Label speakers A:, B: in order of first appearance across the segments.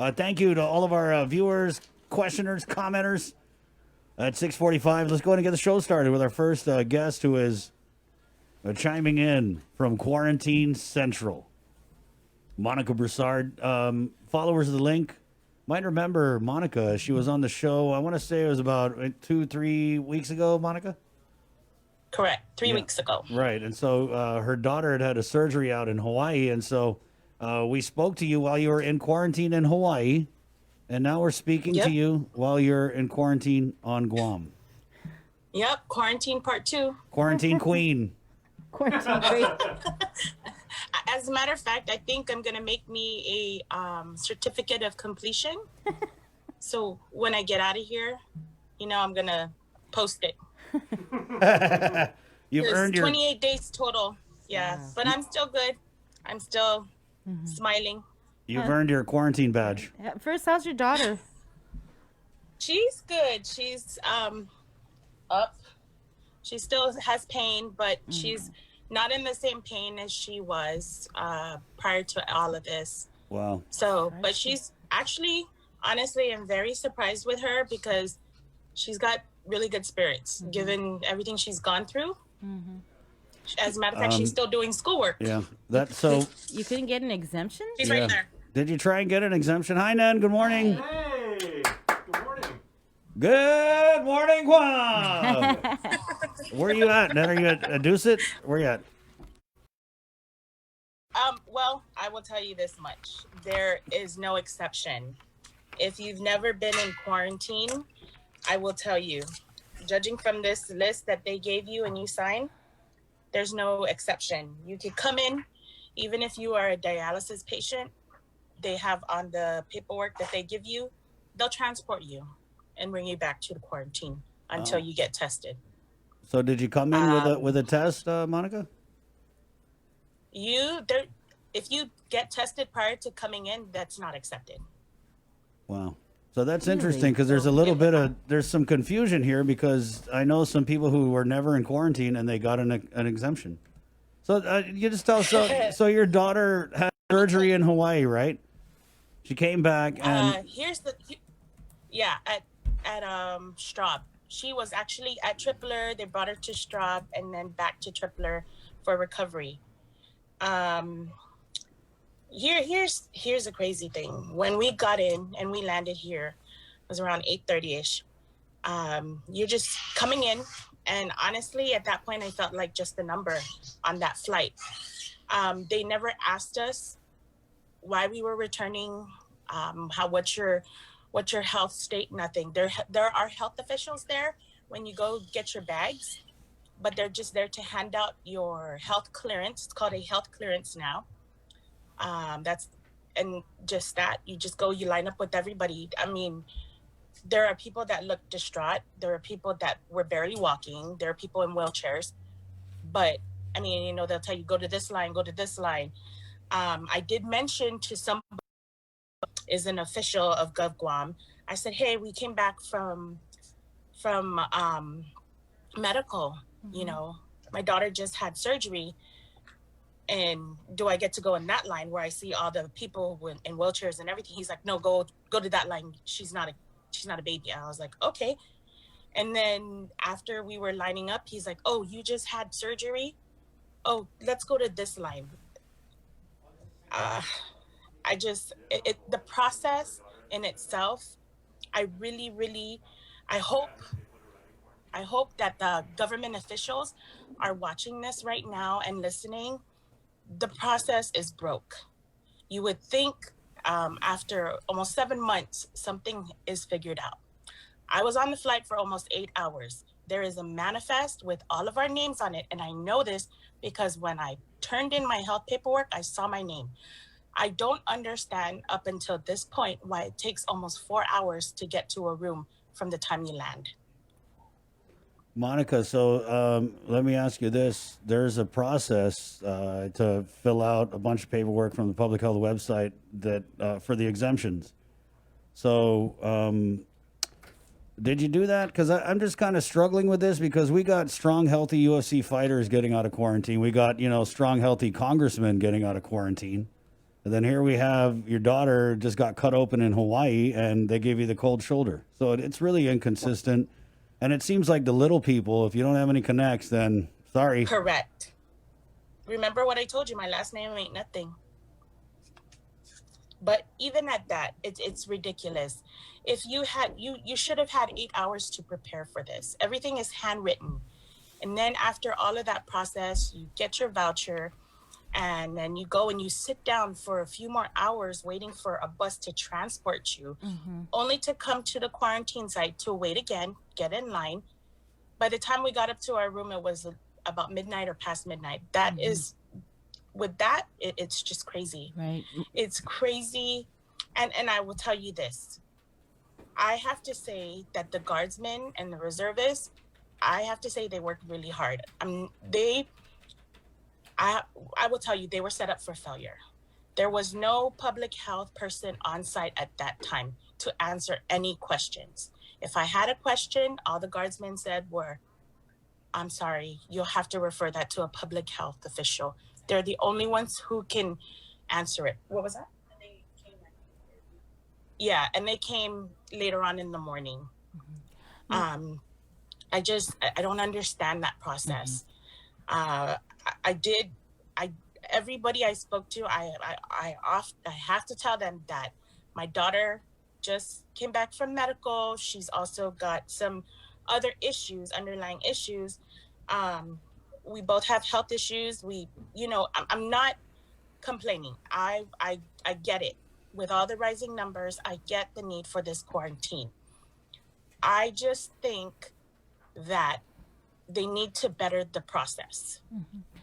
A: Thank you to all of our viewers, questioners, commenters. At 6:45, let's go ahead and get the show started with our first guest, who is chiming in from Quarantine Central. Monica Broussard. Followers of the link might remember Monica. She was on the show, I want to say it was about 2-3 weeks ago, Monica?
B: Correct. 3 weeks ago.
A: Right. And so her daughter had a surgery out in Hawaii. And so we spoke to you while you were in quarantine in Hawaii. And now we're speaking to you while you're in quarantine on Guam.
B: Yep. Quarantine part 2.
A: Quarantine queen.
C: Quarantine queen.
B: As a matter of fact, I think I'm going to make me a certificate of completion. So when I get out of here, I'm going to post it.
A: You've earned your
B: 28 days total. Yeah. But I'm still good. I'm still smiling.
A: You've earned your quarantine badge.
C: First, how's your daughter?
B: She's good. She's up. She still has pain, but she's not in the same pain as she was prior to all of this.
A: Wow.
B: So, but she's actually, honestly, I'm very surprised with her because she's got really good spirits, given everything she's gone through. As a matter of fact, she's still doing schoolwork.
A: Yeah. That's so.
C: You couldn't get an exemption?
B: She's right there.
A: Did you try and get an exemption? Hi, Nan. Good morning.
D: Hey, good morning.
A: Good morning, Guam. Where are you at, Nan? Are you at Adusit? Where are you at?
B: Well, I will tell you this much. There is no exception. If you've never been in quarantine, I will tell you, judging from this list that they gave you and you signed, there's no exception. You could come in, even if you are a dialysis patient, they have on the paperwork that they give you, they'll transport you and bring you back to the quarantine until you get tested.
A: So did you come in with a test, Monica?
B: If you get tested prior to coming in, that's not accepted.
A: Wow. So that's interesting because there's a little bit of, there's some confusion here because I know some people who were never in quarantine and they got an exemption. So you just tell, so your daughter had surgery in Hawaii, right? She came back and... at Straub. She was actually at Tripler. They brought her to Straub and then back to Tripler for recovery. Here's a crazy thing. When we got in and we landed here, it was around 8:30ish. You're just coming in, and honestly, at that point, I felt like just a number on that flight. They never asked us why we were returning, what's your health state, nothing. There are health officials there when you go get your bags, but they're just there to hand out your health clearance. It's called a health clearance now. You just go, you line up with everybody. I mean, there are people that look distraught. There are people that were barely walking. There are people in wheelchairs, but I mean, they'll tell you, go to this line, go to this line. I did mention to somebody is an official of Gov Guam. I said, hey, we came back from medical, my daughter just had surgery. And do I get to go in that line where I see all the people in wheelchairs and everything? He's like, no, go to that line. She's not a baby. I was like, okay. And then after we were lining up, he's like, oh, you just had surgery? Oh, let's go to this line. The process in itself, I really, really, I hope that the government officials are watching this right now and listening. The process is broke. You would think after almost 7 months, something is figured out. I was on the flight for almost 8 hours. There is a manifest with all of our names on it. And I know this because when I turned in my health paperwork, I saw my name. I don't understand up until this point why it takes almost 4 hours to get to a room from the time you land. Monica, so let me ask you this. There's a process to fill out a bunch of paperwork from the public health website that for the exemptions. So did you do that? Because I'm just kind of struggling with this because we got strong, healthy UFC fighters getting out of quarantine. We got, strong, healthy congressmen getting out of quarantine.
E: And then here we have your daughter just got cut open in Hawaii and they gave you the cold shoulder. So it's really inconsistent. And it seems like the little people, if you don't have any connects, then sorry.
A: Correct. Remember what I told you, my last name ain't nothing. But even at that, it's ridiculous. If you had, you should have had 8 hours to prepare for this. Everything is handwritten. And then after all of that process, you get your voucher and then you go and you sit down for a few more hours waiting for a bus to transport you, only to come to the quarantine site to wait again, get in line. By the time we got up to our room, it was about midnight or past midnight. That is, with that, it's just crazy.
C: Right.
A: It's crazy. And I will tell you this. I have to say that the guardsmen and the reservists, I have to say they worked really hard. I will tell you, they were set up for failure. There was no public health person on site at that time to answer any questions. If I had a question, all the guardsmen said were, I'm sorry, you'll have to refer that to a public health official. They're the only ones who can answer it. What was that? Yeah, and they came later on in the morning. I don't understand that process. Everybody I spoke to, I have to tell them that my daughter just came back from medical. She's also got some other issues, underlying issues. We both have health issues. I'm not complaining. I get it. With all the rising numbers, I get the need for this quarantine. I just think that they need to better the process,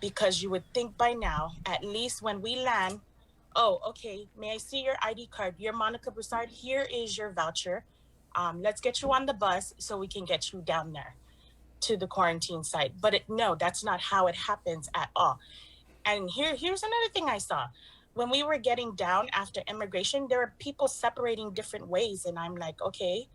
A: because you would think by now, at least when we land, oh, okay, may I see your ID card? You're Monica Broussard. Here is your voucher. Let's get you on the bus so we can get you down there to the quarantine site. But no, that's not how it happens at all. And here's another thing I saw. When we were getting down after immigration, there were people separating different ways. And I'm like, okay,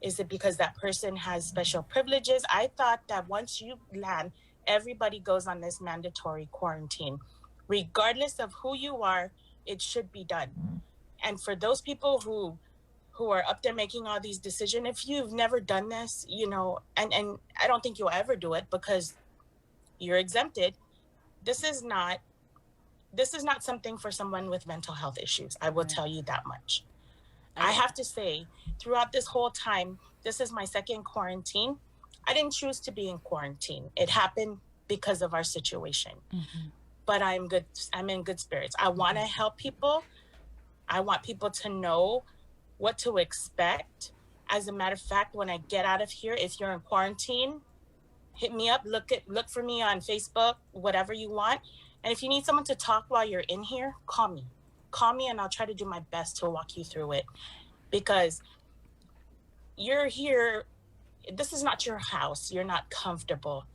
A: is it because that person has special privileges? I thought that once you land, everybody goes on this mandatory quarantine. Regardless of who you are, it should be done. And for those people who are up there making all these decisions, if you've never done this, and I don't think you'll ever do it because you're exempted, this is not something for someone with mental health issues. I will tell you that much. I have to say, throughout this whole time, this is my second quarantine. I didn't choose to be in quarantine. It happened because of our situation. But I'm good. I'm in good spirits. I want to help people. I want people to know what to expect. As a matter of fact, when I get out of here, if you're in quarantine, hit me up. Look for me on Facebook, whatever you want. And if you need someone to talk while you're in here, call me. Call me and I'll try to do my best to walk you through it, because you're here. This is not your house. You're not comfortable.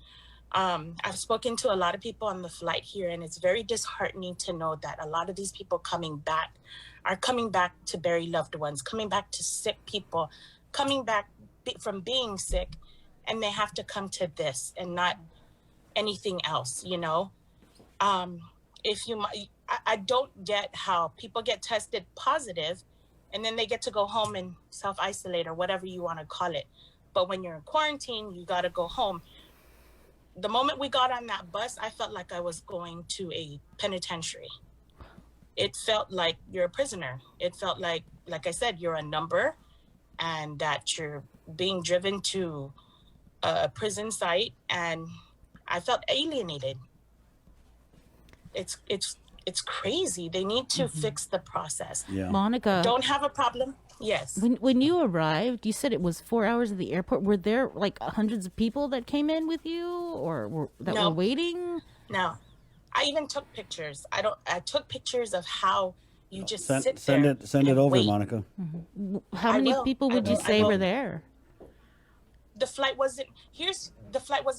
A: I've spoken to a lot of people on the flight here, and it's very disheartening to know that a lot of these people are coming back to bury loved ones, coming back to sick people, coming back from being sick, and they have to come to this and not anything else, I don't get how people get tested positive and then they get to go home and self-isolate or whatever you want to call it. But when you're in quarantine, you got to go home. The moment we got on that bus, I felt like I was going to a penitentiary. It felt like you're a prisoner. It felt like I said, you're a number and that you're being driven to a prison site. And I felt alienated. It's crazy. They need to fix the process.
E: Yeah.
C: Monica,
A: Don't have a problem. Yes.
C: when you arrived, you said it was 4 hours at the airport. Were there like hundreds of people that came in with you, or were waiting?
A: No. I even took pictures. I took pictures of how you just
E: Send
A: there.
E: it over,
A: wait.
E: Monica.
C: How many people would you say were there?
A: The flight wasn't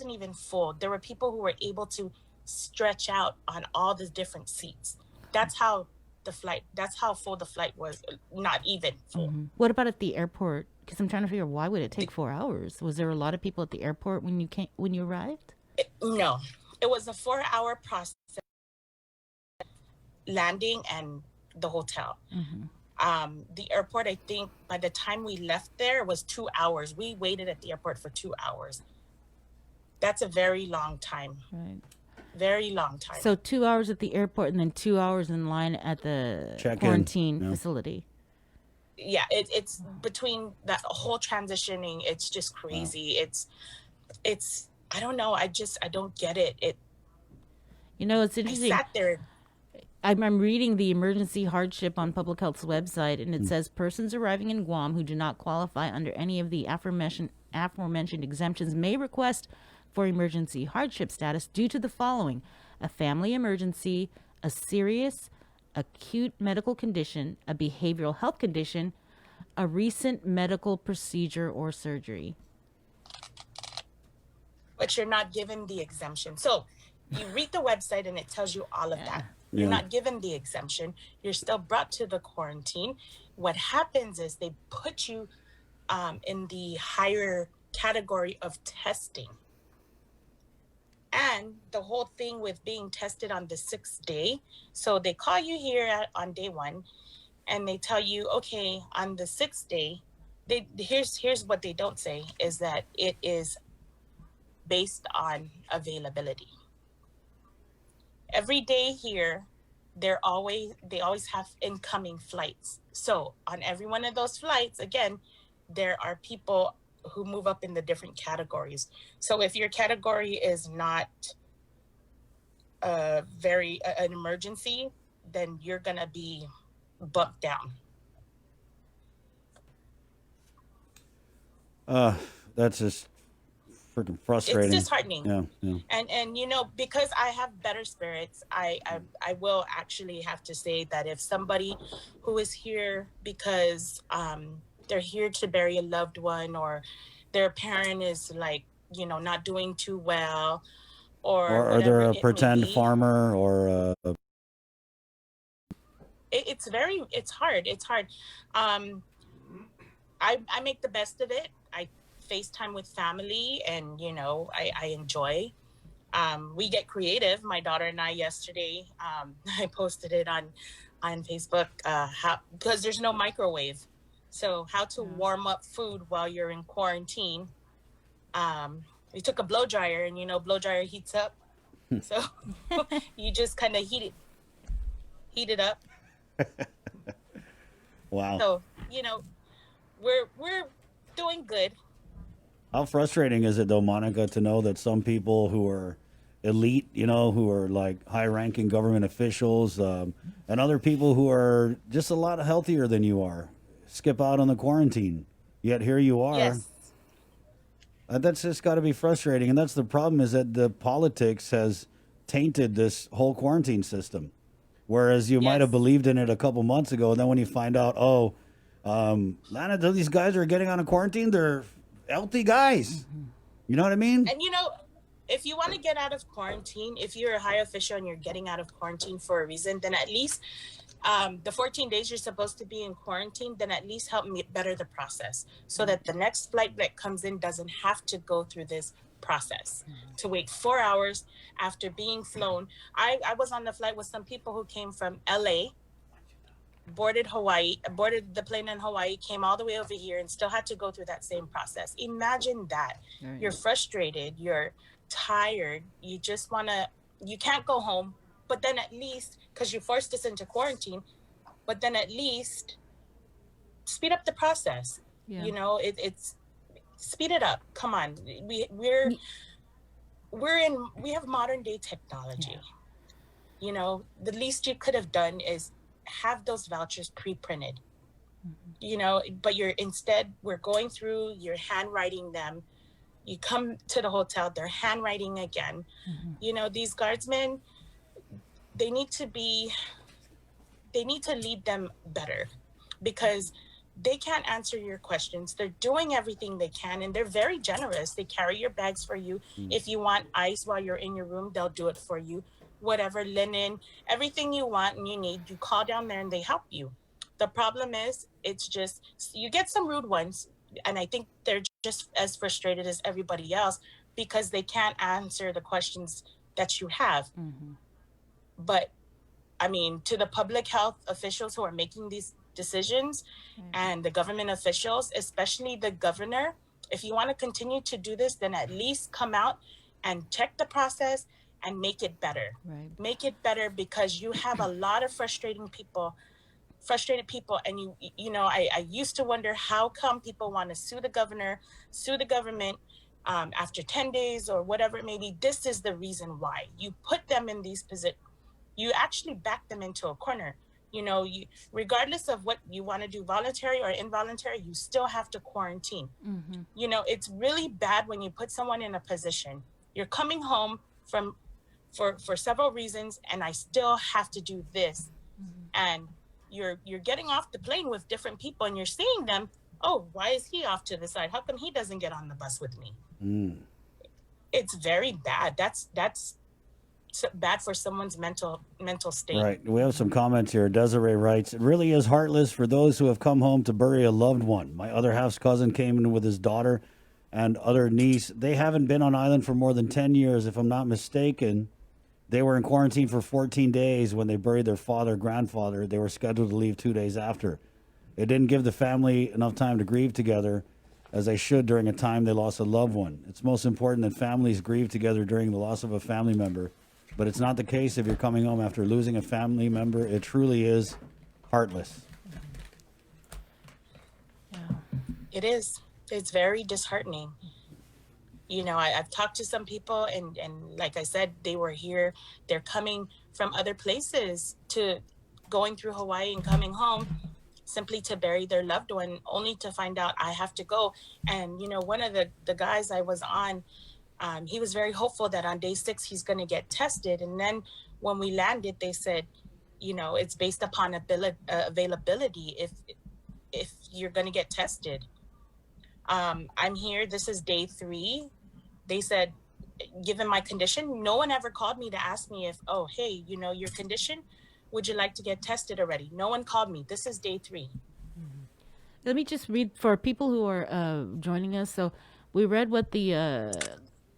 A: even full. There were people who were able to stretch out on all the different seats. That's how full the flight was. Not even full.
C: What about at the airport? Because I'm trying to figure, why would it take 4 hours? Was there a lot of people at the airport when you arrived?
A: No, it was a 4-hour process, landing and the hotel.
C: Mm-hmm.
A: The airport, I think by the time we left there was 2 hours. We waited at the airport for 2 hours. That's a very long time.
C: Right.
A: Very long time.
C: So 2 hours at the airport and then 2 hours in line at the
E: Check-in.
C: quarantine
E: Yeah.
C: facility.
A: Yeah, it's between that whole transitioning. It's just crazy.
E: Wow.
A: It's I don't know. I don't get it.
C: It's
A: I
C: interesting.
A: sat there.
C: I'm reading the emergency hardship on Public Health's website, and it says persons arriving in Guam who do not qualify under any of the aforementioned exemptions may request for emergency hardship status due to the following: a family emergency, a serious acute medical condition, a behavioral health condition, a recent medical procedure or surgery.
A: But you're not given the exemption. So you read the website and it tells you all of that. You're
E: Yeah.
A: not given the exemption. You're still brought to the quarantine. What happens is they put you in the higher category of testing. And the whole thing with being tested on the 6th day. So they call you here on day 1 and they tell you, okay, on the 6th day, here's what they don't say is that it is based on availability. Every day here, they always have incoming flights. So on every one of those flights, again, there are people who move up in the different categories. So if your category is not an emergency, then you're gonna be bumped down.
E: That's just freaking frustrating.
A: It's disheartening.
E: Yeah.
A: And because I have better spirits, I will actually have to say that if somebody who is here because they're here to bury a loved one, or their parent is not doing too well,
E: Or they're a pretend farmer, or
A: it's hard. It's hard. I make the best of it. I FaceTime with family, and I enjoy. We get creative. My daughter and I yesterday, I posted it on Facebook, because there's no microwave. So how to warm up food while you're in quarantine. We took a blow dryer, and blow dryer heats up. So you just kind of heat it up.
E: Wow.
A: So, we're doing good.
E: How frustrating is it though, Monica, to know that some people who are elite, who are like high-ranking government officials, and other people who are just a lot healthier than you are, skip out on the quarantine. Yet here you are.
A: Yes.
E: That's just got to be frustrating. And that's the problem, is that the politics has tainted this whole quarantine system. Whereas you might have believed in it a couple months ago, and then when you find out, Lana, these guys are getting on a quarantine, they're healthy guys. You know what I mean?
A: And if you want to get out of quarantine, if you're a high official and you're getting out of quarantine for a reason, then at least the 14 days you're supposed to be in quarantine, then at least help me better the process so that the next flight that comes in doesn't have to go through this process to wait 4 hours after being flown. I was on the flight with some people who came from LA, boarded the plane in Hawaii, came all the way over here, and still had to go through that same process. Imagine that.
C: Right.
A: You're frustrated, you're tired, you can't go home, but then at least, because you forced us into quarantine, but then at least speed up the process.
C: Yeah.
A: It's speed it up. Come on. We have modern day technology. The least you could have done is have those vouchers pre-printed. But we're going through, you're handwriting them. You come to the hotel, they're handwriting again. These guardsmen, they need to lead them better, because they can't answer your questions. They're doing everything they can, and they're very generous. They carry your bags for you. If you want ice while you're in your room, they'll do it for you. Whatever, linen, everything you want and you need, you call down there and they help you. The problem is, it's just, you get some rude ones, and I think they're just as frustrated as everybody else because they can't answer the questions that you have. But I mean, to the public health officials who are making these decisions and the government officials, especially the governor, if you want to continue to do this, then at least come out and check the process and make it better.
C: Right.
A: Make it better, because you have a lot of frustrated people, and I used to wonder how come people want to sue the governor, sue the government, after 10 days or whatever it may be. This is the reason why you put them in these positions. You actually back them into a corner. You, regardless of what you want to do, voluntary or involuntary, you still have to quarantine. It's really bad when you put someone in a position. You're coming home for several reasons, and I still have to do this. And you're getting off the plane with different people, and you're seeing them. Oh, why is he off to the side? How come he doesn't get on the bus with me? It's very bad. That's bad for someone's mental state.
E: Right. We have some comments here. Desiree writes, "It really is heartless for those who have come home to bury a loved one. My other half's cousin came in with his daughter and other niece. They haven't been on island for more than 10 years, if I'm not mistaken. They were in quarantine for 14 days when they buried their grandfather. They were scheduled to leave 2 days after. It didn't give the family enough time to grieve together, as they should during a time they lost a loved one. It's most important that families grieve together during the loss of a family member. But it's not the case if you're coming home after losing a family member. It truly is heartless."
C: Yeah.
A: It is. It's very disheartening. I've talked to some people, and like I said, they were here. They're coming from other places, to going through Hawaii and coming home simply to bury their loved one, only to find out I have to go. And, one of the guys I was on, he was very hopeful that on day 6 he's going to get tested. And then when we landed, they said, it's based upon availability if you're going to get tested. I'm here. This is day 3. They said, given my condition, no one ever called me to ask me if, oh, hey, your condition, would you like to get tested already? No one called me. This is day 3.
C: Let me just read for people who are joining us. So we read what the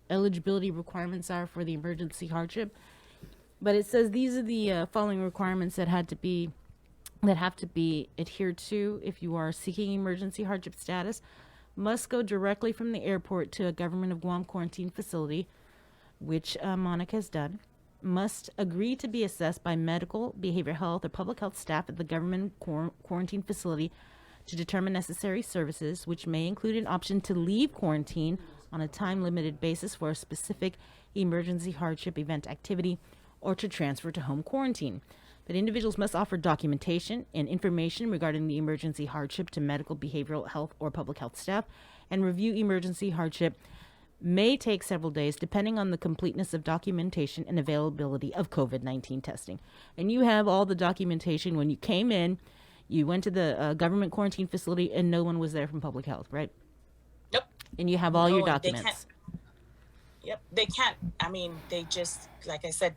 C: eligibility requirements are for the emergency hardship, but it says these are the following requirements that have to be adhered to if you are seeking emergency hardship status. Must go directly from the airport to a Government of Guam quarantine facility, which Monica has done. Must agree to be assessed by medical, behavioral health, or public health staff at the government quarantine facility to determine necessary services, which may include an option to leave quarantine on a time-limited basis for a specific emergency hardship event activity, or to transfer to home quarantine. But individuals must offer documentation and information regarding the emergency hardship to medical, behavioral health, or public health staff, and review emergency hardship may take several days depending on the completeness of documentation and availability of COVID-19 testing. And you have all the documentation when you came in, you went to the government quarantine facility, and no one was there from public health, right?
A: Nope.
C: And you have all your
A: No, they
C: documents.
A: can't. Yep, they can't. I mean, they just, like I said,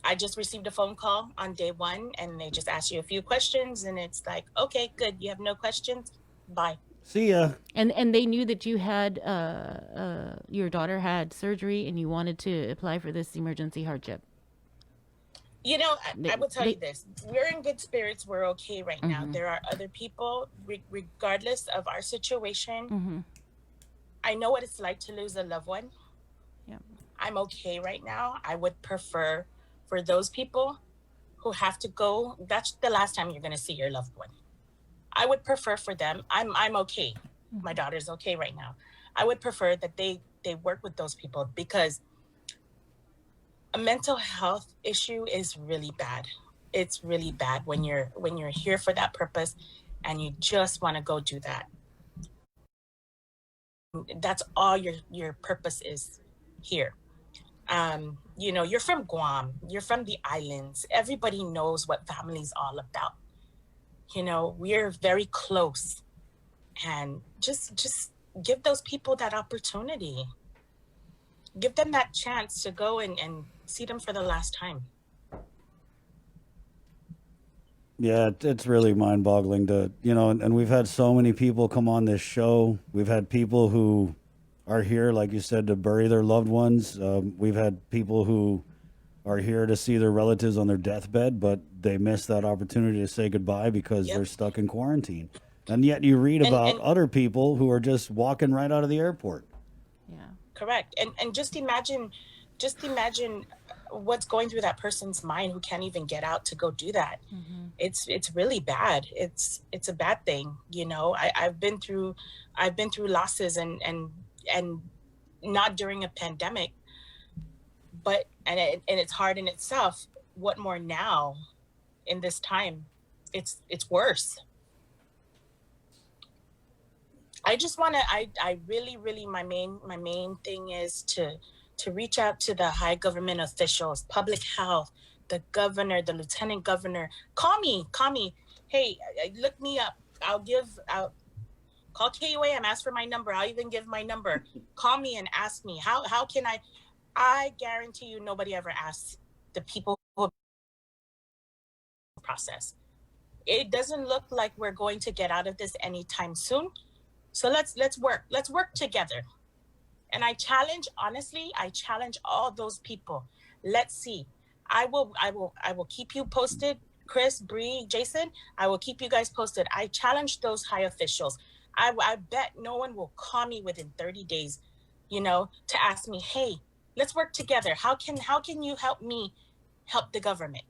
A: I just received a phone call on day 1, and they just ask you a few questions, and it's like, okay, good. You have no questions. Bye.
E: See ya.
C: And they knew that you had your daughter had surgery, and you wanted to apply for this emergency hardship.
A: I will tell you this. We're in good spirits. We're okay right now. There are other people, regardless of our situation. I know what it's like to lose a loved one.
C: Yeah.
A: I'm okay right now. I would prefer for those people who have to go, that's the last time you're going to see your loved one. I would prefer for them. I'm okay. My daughter's okay right now. I would prefer that they work with those people, because a mental health issue is really bad. It's really bad when you're here for that purpose and you just want to go do that. That's all your purpose is here. You're from Guam, you're from the islands. Everybody knows what family's all about. We're very close, and just give those people that opportunity. Give them that chance to go and see them for the last time.
E: Yeah, it's really mind-boggling to, and we've had so many people come on this show. We've had people who are here, like you said, to bury their loved ones. We've had people who are here to see their relatives on their deathbed, but they miss that opportunity to say goodbye because
A: Yep.
E: they're stuck in quarantine. And yet you read about
A: And
E: other people who are just walking right out of the airport.
C: Yeah.
A: correct. And just imagine what's going through that person's mind who can't even get out to go do that. It's really bad. It's a bad thing, you know. I've been through losses and not during a pandemic, but and it's hard in itself. What more now in this time? It's worse. I just want to I really my main thing is to reach out to the high government officials, public health, the governor, the lieutenant governor. Call me. Hey, look me up. I'll call KUAM, ask for my number. I'll even give my number. Call me and ask me how can I guarantee you nobody ever asks the people who process. It doesn't look like we're going to get out of this anytime soon. So let's work. Let's work together. And I challenge all those people. Let's see. I will keep you posted, Chris, Bree, Jason. I will keep you guys posted. I challenge those high officials. I bet no one will call me within 30 days, you know, to ask me, hey, let's work together. How can you help me help the government?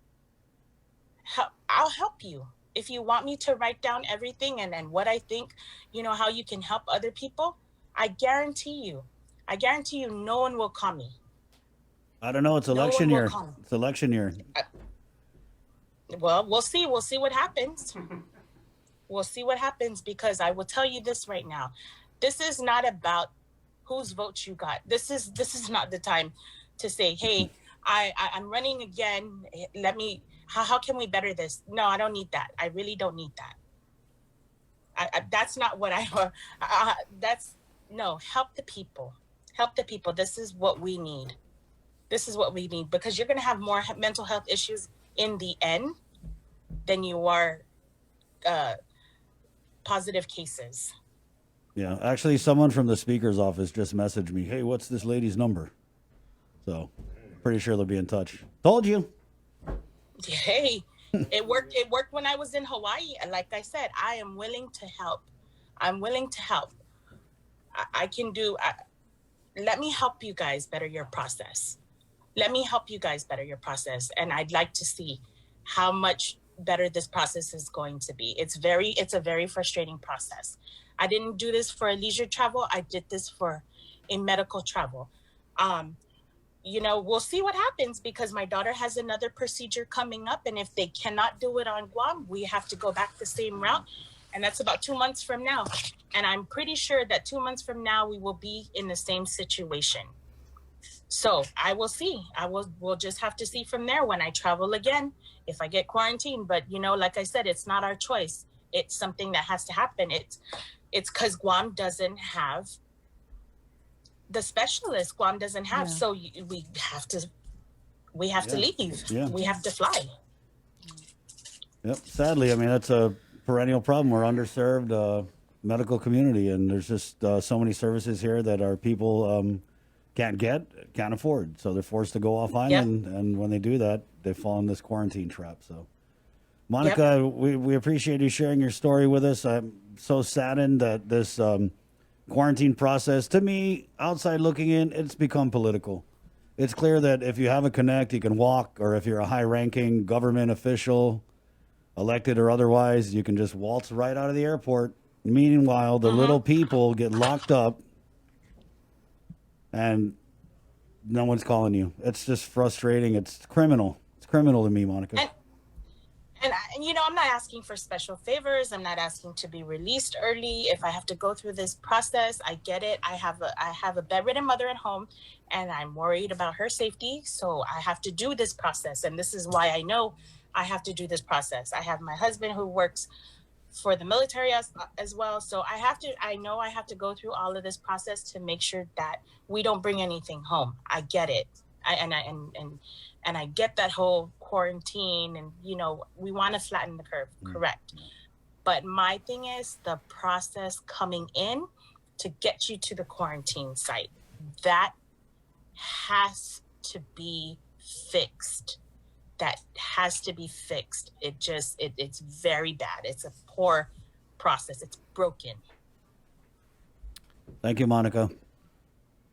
A: I'll help you. If you want me to write down everything and what I think, you know, how you can help other people, I guarantee you no one will call me.
E: I don't know. It's election year. It's election year.
A: Well, we'll see. We'll see what happens. We'll see what happens, because I will tell you this right now. This is not about whose votes you got. This is not the time to say, hey, I'm running again. Let me, how can we better this? No, I don't need that. I really don't need that. That's not what no, help the people. Help the people. This is what we need. Because you're going to have more mental health issues in the end than you are positive cases.
E: Yeah, actually, someone from the speaker's office just messaged me, hey, what's this lady's number? So, pretty sure they'll be in touch. Told you.
A: Hey, it worked when I was in Hawaii. And like I said, I am willing to help. I can do, let me help you guys better your process. And I'd like to see how much better this process is going to be. It's a very frustrating process. I didn't do this for a leisure travel. I did this for a medical travel. You know, we'll see what happens, because my daughter has another procedure coming up. And if they cannot do it on Guam, we have to go back the same route. And that's about 2 months from now. And I'm pretty sure that 2 months from now, we will be in the same situation. So I will see. We'll just have to see from there when I travel again, if I get quarantined. But, you know, like I said, it's not our choice. It's something that has to happen. It's because Guam doesn't have the specialist. Guam doesn't have. Yeah. So we have to leave. Yeah. We have to fly.
E: Yep. Sadly, I mean, that's a perennial problem. We're underserved medical community, and there's just so many services here that our people can't afford. So they're forced to go off island, and when they do that, they fall in this quarantine trap. So, Monica, we appreciate you sharing your story with us. I'm so saddened that this quarantine process, to me, outside looking in, it's become political. It's clear that if you have a connect, you can walk, or if you're a high-ranking government official, elected or otherwise, you can just waltz right out of the airport. Meanwhile, the little people get locked up, and no one's calling you. It's just frustrating. It's criminal. It's criminal to me, Monica.
A: And you know, I'm not asking for special favors. I'm not asking to be released early. If I have to go through this process, I get it. I have a bedridden mother at home, and I'm worried about her safety. So I have to do this process. And this is why I know I have to do this process. I have my husband who works for the military as well. So I know I have to go through all of this process to make sure that we don't bring anything home. I get it. And I get that whole quarantine, and, you know, we want to flatten the curve, correct. But my thing is the process coming in to get you to the quarantine site. That has to be fixed. That has to be fixed. It's very bad. It's a poor process. It's broken.
E: Thank you, Monica.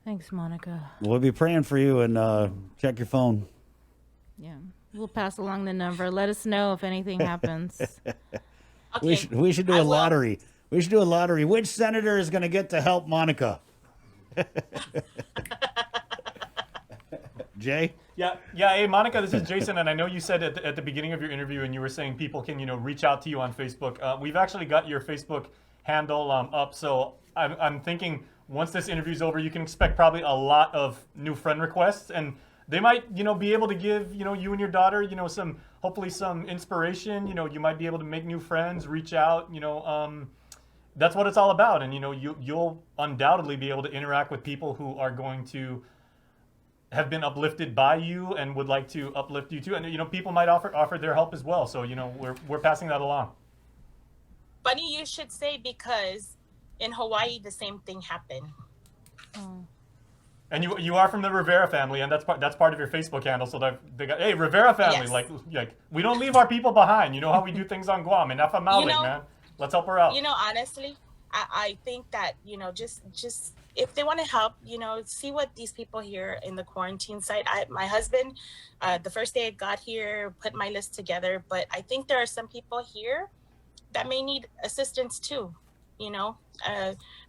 C: Thanks, Monica.
E: We'll be praying for you, and check your phone.
C: Yeah. We'll pass along the number. Let us know if anything happens.
A: Okay.
E: We should do a lottery. We should do a lottery. Which senator is going to get to help Monica? Jay?
D: Yeah. Hey, Monica, this is Jason, and I know you said at the beginning of your interview, and you were saying people can, reach out to you on Facebook. We've actually got your Facebook handle up, so I'm thinking once this interview's over, you can expect probably a lot of new friend requests, and they might, be able to give, you and your daughter, hopefully some inspiration. You might be able to make new friends, reach out. That's what it's all about, and you'll undoubtedly be able to interact with people who are going to have been uplifted by you and would like to uplift you too. And people might offer their help as well. So we're passing that along.
A: Funny you should say, because in Hawaii the same thing happened.
C: Oh.
D: And you are from the Rivera family, and that's part of your Facebook handle. So they got, hey, Rivera family,
A: Yes.
D: like we don't leave our people behind. You know how we do things on Guam. Enough of Malik, man. Let's help her out.
A: Honestly, I think that just if they want to help, see what these people here in the quarantine site. My husband, the first day I got here, put my list together, but I think there are some people here that may need assistance too.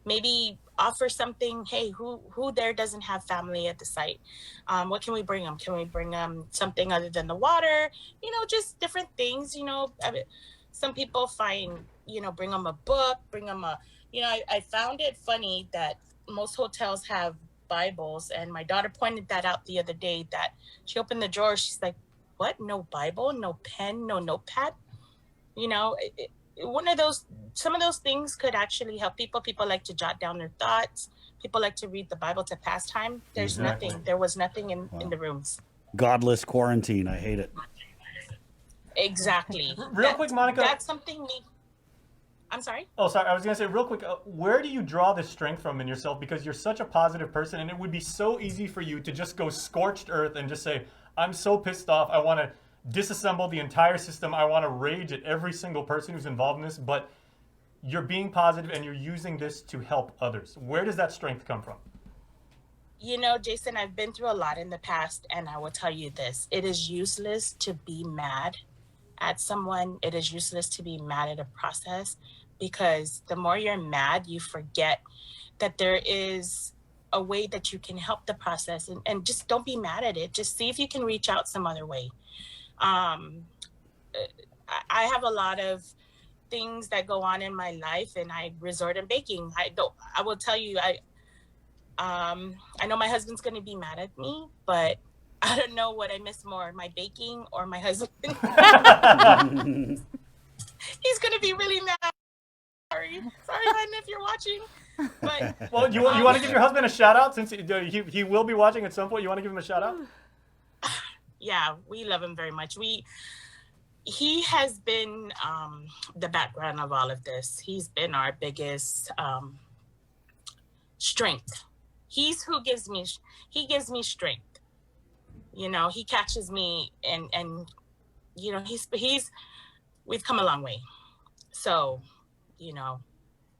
A: Maybe offer something. Hey, who there doesn't have family at the site? What can we bring them? Can we bring them something other than the water? Just different things. Some people find, bring them a book, bring them I found it funny that most hotels have Bibles, and my daughter pointed that out the other day, that she opened the drawer. She's like, what? No Bible, no pen, no notepad? Some of those things could actually help people. People like to jot down their thoughts. People like to read the Bible to pass time. There was nothing in the rooms.
E: Godless quarantine. I hate it.
A: Exactly.
D: Real quick, Monica.
A: That's something I'm sorry?
D: Oh, sorry. I was going to say real quick, where do you draw this strength from in yourself? Because you're such a positive person, and it would be so easy for you to just go scorched earth and just say, I'm so pissed off. I want to disassemble the entire system. I want to rage at every single person who's involved in this. But you're being positive, and you're using this to help others. Where does that strength come from?
A: Jason, I've been through a lot in the past, and I will tell you this. It is useless to be mad at someone. It is useless to be mad at a process, because the more you're mad, you forget that there is a way that you can help the process, and just don't be mad at it. Just see if you can reach out some other way. I have a lot of things that go on in my life, and I resort in baking. I will tell you, I know my husband's going to be mad at me, but I don't know what I miss more, my baking or my husband. He's going to be really mad. Sorry, hon, if you're watching. But
D: well, you want to give your husband a shout out, since he will be watching at some point. You want to give him a shout out?
A: Yeah, we love him very much. He has been the background of all of this. He's been our biggest strength. He's who gives me strength. He catches me, and we've come a long way. So,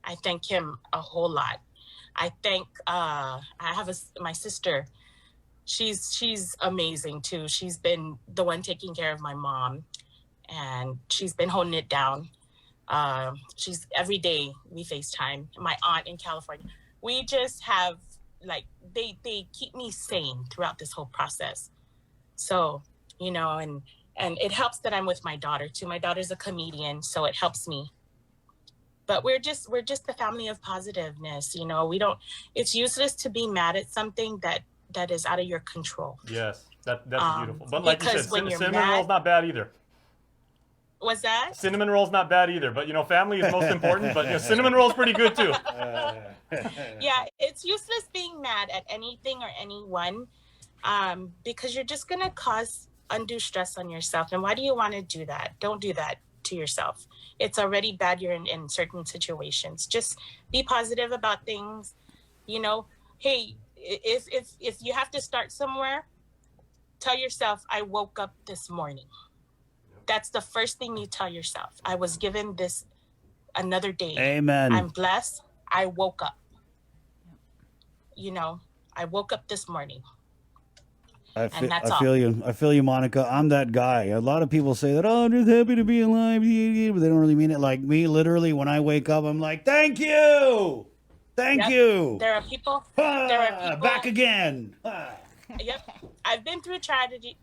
A: I thank him a whole lot. I thank I have my sister. She's amazing too. She's been the one taking care of my mom, and she's been holding it down. She's every day we FaceTime. My aunt in California. We just have they keep me sane throughout this whole process. So, and it helps that I'm with my daughter too. My daughter's a comedian, so it helps me. But we're just the family of positiveness. It's useless to be mad at something that is out of your control.
D: Yes, that's beautiful. But like you said, cinnamon roll's not bad either.
A: What's that?
D: Cinnamon roll's not bad either, but family is most important. But cinnamon roll's pretty good too.
A: Yeah, it's useless being mad at anything or anyone, because you're just gonna cause undue stress on yourself. And why do you want to do that? Don't do that to yourself. It's already bad you're in certain situations. Just be positive about things. Hey, if you have to start somewhere, Tell yourself, I woke up this morning. That's the first thing you tell yourself. I was given this another day.
E: Amen.
A: I'm blessed. I woke up. You know, I woke up this morning.
E: I
A: that's all.
E: feel you. I feel you, Monica. I'm that guy. A lot of people say that, oh, I'm just happy to be alive, but they don't really mean it. Like me, literally, when I wake up, I'm like, thank you. Thank you.
A: There are people.
E: Back again.
A: Yep. I've been through tragedy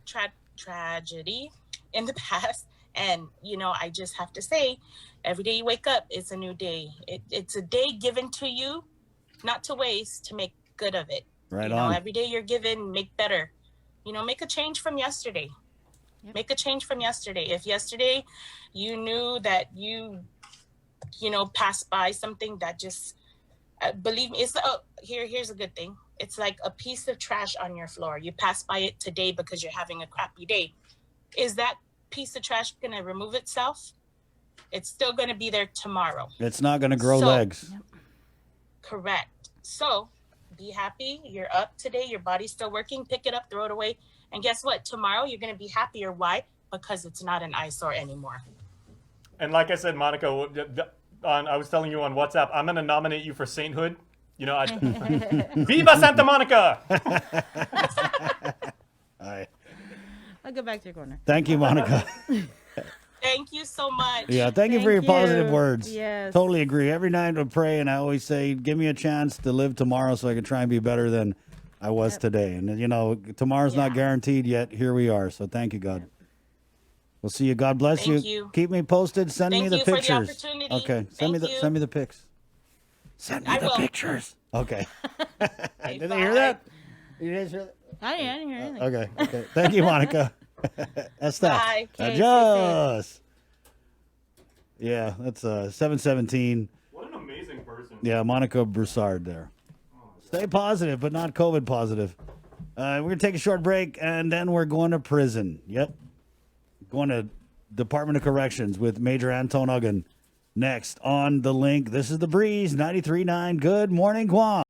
A: in the past. And, you know, I just have to say, every day you wake up, it's a new day. It's a day given to you, not to waste, to make good of it.
E: Right
A: you
E: on.
A: know, every day you're given, make better. You know, make a change from yesterday. Yep. Make a change from yesterday. If yesterday you knew that you know, passed by something that just, believe me, here's a good thing. It's like a piece of trash on your floor. You pass by it today because you're having a crappy day. Is that piece of trash going to remove itself? It's still going to be there tomorrow.
E: It's not going to grow legs.
C: Yep.
A: Correct. So be happy. You're up today. Your body's still working. Pick it up, throw it away. And guess what? Tomorrow you're going to be happier. Why? Because it's not an eyesore anymore.
D: And like I said, Monica, I was telling you on WhatsApp, I'm going to nominate you for sainthood. You know, Viva Santa Monica!
E: All right.
C: I'll go back to your corner.
E: Thank you, Monica.
A: Thank you so much.
E: Yeah, thank you for your positive words.
C: Yes.
E: Totally agree. Every night I pray, and I always say, give me a chance to live tomorrow so I can try and be better than I was today. And, you know, tomorrow's not guaranteed yet. Here we are. So thank you, God. We'll see you. God bless
A: Thank you.
E: Keep me posted. Send me the pictures.
A: For the opportunity.
E: Okay. Send me the pics. Send me the pictures. Okay. Did they hear that? You guys hear that?
C: I didn't hear anything.
E: Okay. Thank you, Monica. That's that.
A: Bye.
E: Adios. Yeah, that's 717.
D: What an amazing person.
E: Yeah, Monica Broussard there. Stay positive, but not COVID positive. We're going to take a short break, and then we're going to prison. Yep. Going to Department of Corrections with Major Anton Uggan next on The Link. This is The Breeze, 93.9. Good morning, Guam.